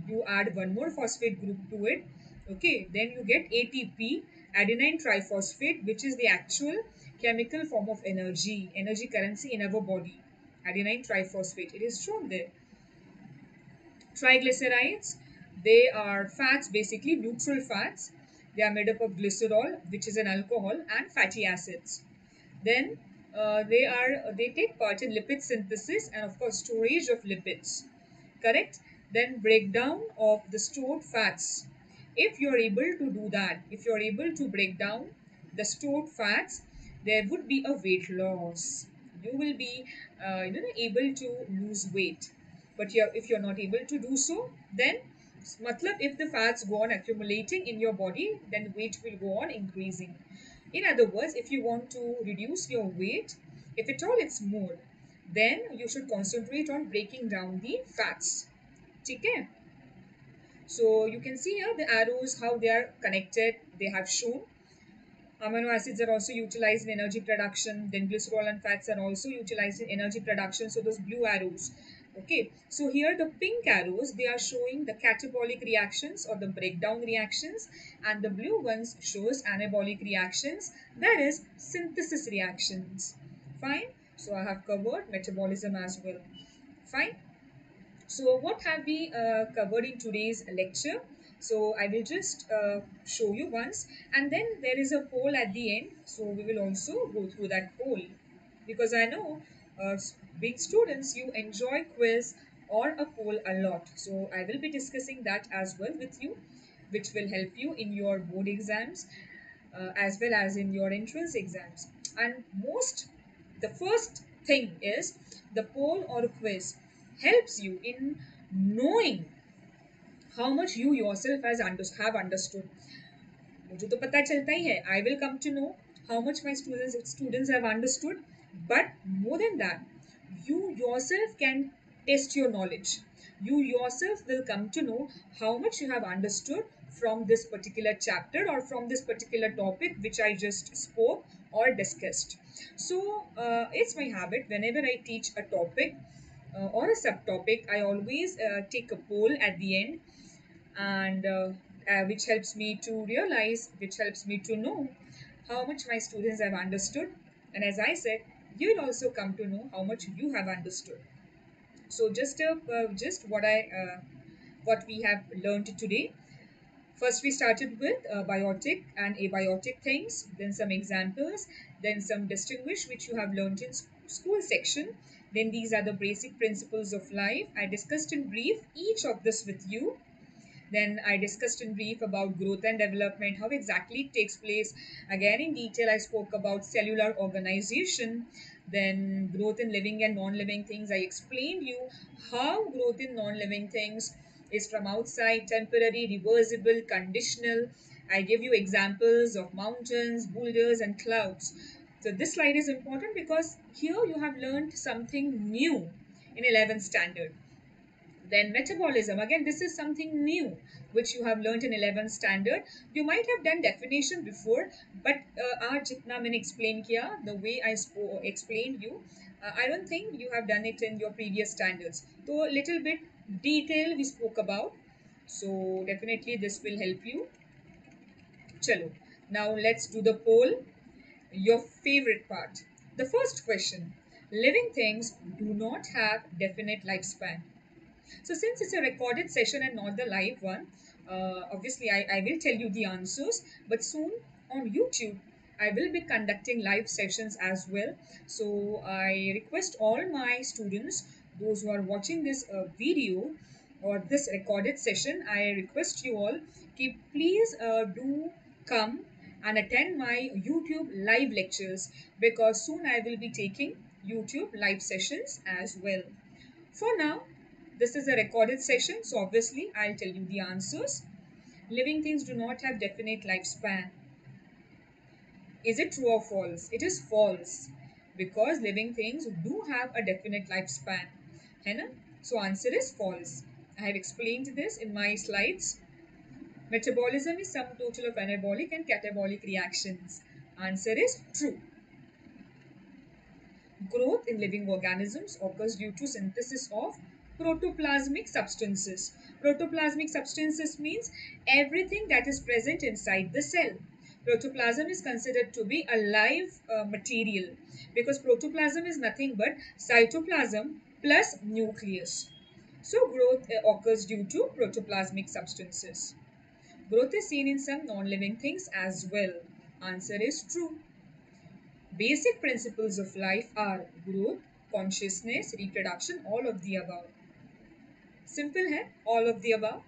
You add one more phosphate group to it. Okay, then you get ATP, adenine triphosphate, which is the actual chemical form of energy currency in our body. Adenine triphosphate, it is shown there. Triglycerides, they are fats, basically neutral fats. They are made up of glycerol, which is an alcohol, and fatty acids. Then they take part in lipid synthesis and of course storage of lipids. Correct? Then breakdown of the stored fats. If you're able to do that, if you're able to break down the stored fats, there would be a weight loss. You will be able to lose weight. But if you're not able to do so, then matlab if the fats go on accumulating in your body, then weight will go on increasing. In other words, if you want to reduce your weight, if at all it's more, then you should concentrate on breaking down the fats. Okay? So you can see here the arrows, how they are connected, they have shown. Amino acids are also utilized in energy production. Then glycerol and fats are also utilized in energy production. So those blue arrows. Okay. So here the pink arrows, they are showing the catabolic reactions or the breakdown reactions, and the blue ones shows anabolic reactions, that is synthesis reactions. Fine. So I have covered metabolism as well. Fine. So what have we covered in today's lecture? So I will just show you once, and then there is a poll at the end. So we will also go through that poll, because I know being students, you enjoy quiz or a poll a lot. So I will be discussing that as well with you, which will help you in your board exams as well as in your entrance exams. And the first thing is the poll or quiz helps you in knowing how much you yourself have understood. मुझे तो पता चलता ही है. I will come to know how much my students have understood. But more than that, you yourself can test your knowledge. You yourself will come to know how much you have understood from this particular chapter or from this particular topic which I just spoke or discussed. So it's my habit, whenever I teach a topic or a subtopic, I always take a poll at the end, and which helps me to realize, which helps me to know how much my students have understood. And as I said, you will also come to know how much you have understood. So just what we have learned today. First, we started with biotic and abiotic things, then some examples, then some distinguish which you have learned in school section. Then these are the basic principles of life. I discussed in brief each of this with you. Then I discussed in brief about growth and development, how exactly it takes place. Again, in detail, I spoke about cellular organization. Then growth in living and non-living things. I explained you how growth in non-living things is from outside, temporary, reversible, conditional. I give you examples of mountains, boulders, and clouds. So this slide is important because here you have learned something new in 11th standard. Then metabolism, again this is something new which you have learned in 11th standard. You might have done definition before, but आज जितना मैंने explain किया, the way I explained you, I don't think you have done it in your previous standards. So little bit detail we spoke about, so definitely this will help you. Chalo, now let's do the poll, your favorite part. The first question: living things do not have definite lifespan. So since it's a recorded session and not the live one, obviously I will tell you the answers, but soon on YouTube, I will be conducting live sessions as well. So I request all my students, those who are watching this video or this recorded session, I request you all, please do come and attend my YouTube live lectures, because soon I will be taking YouTube live sessions as well. For now, this is a recorded session, so obviously I'll tell you the answers. Living things do not have definite lifespan. Is it true or false? It is false, because living things do have a definite lifespan. है ना? So answer is false. I have explained this in my slides. Metabolism is sum total of anabolic and catabolic reactions. Answer is true. Growth in living organisms occurs due to synthesis of protoplasmic substances. Protoplasmic substances means everything that is present inside the cell. Protoplasm is considered to be a live material, because protoplasm is nothing but cytoplasm plus nucleus. So growth occurs due to protoplasmic substances. Growth is seen in some non-living things as well. Answer is true. Basic principles of life are growth, consciousness, reproduction, all of the above. Simple है, all of the above.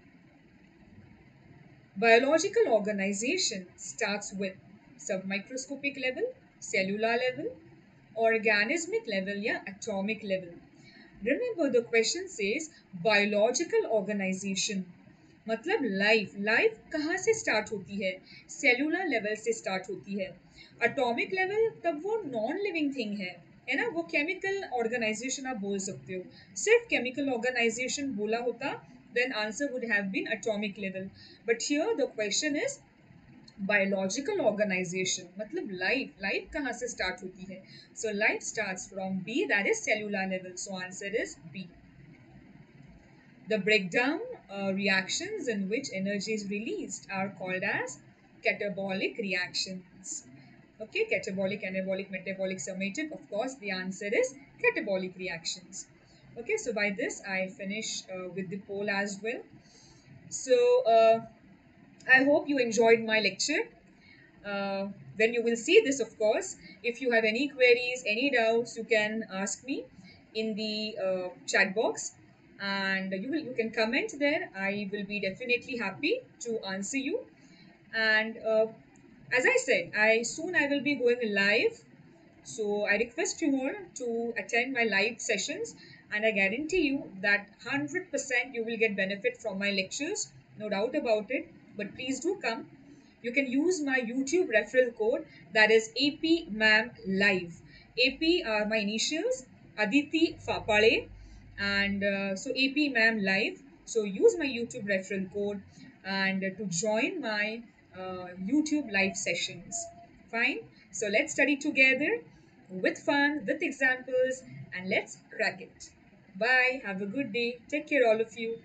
Biological organization starts with submicroscopic level, cellular level, organismic level या atomic level. Remember the question says biological organization, मतलब life कहाँ से start होती है? Cellular level से start होती है. अटोमिक लेवल तब वो नॉन लिविंग थिंग है ना, वो केमिकल ऑर्गेनाइजेशन आप बोल सकते हो. सिर्फ केमिकल ऑर्गेनाइजेशन बोला होता, then answer would have been atomic level. But here the question is biological organization, मतलब लाइफ कहाँ से स्टार्ट होती है? So life starts from B, that is cellular level. So answer is B. The breakdown reactions in which energy is released are called as catabolic reactions. Okay, catabolic, anabolic, metabolic, summative. Of course, the answer is catabolic reactions. Okay, so by this I finish with the poll as well. So I hope you enjoyed my lecture. When you will see this, of course, if you have any queries, any doubts, you can ask me in the chat box, and you can comment there. I will be definitely happy to answer you. And as I said, I will be going live, so I request you all to attend my live sessions, and I guarantee you that 100% you will get benefit from my lectures, no doubt about it. But please do come. You can use my YouTube referral code, that is APMAM Live. AP are my initials, Aditi Fapale, and so APMAM Live. So use my YouTube referral code and to join my YouTube live sessions. Fine. So let's study together with fun, with examples, and let's crack it. Bye. Have a good day. Take care, all of you.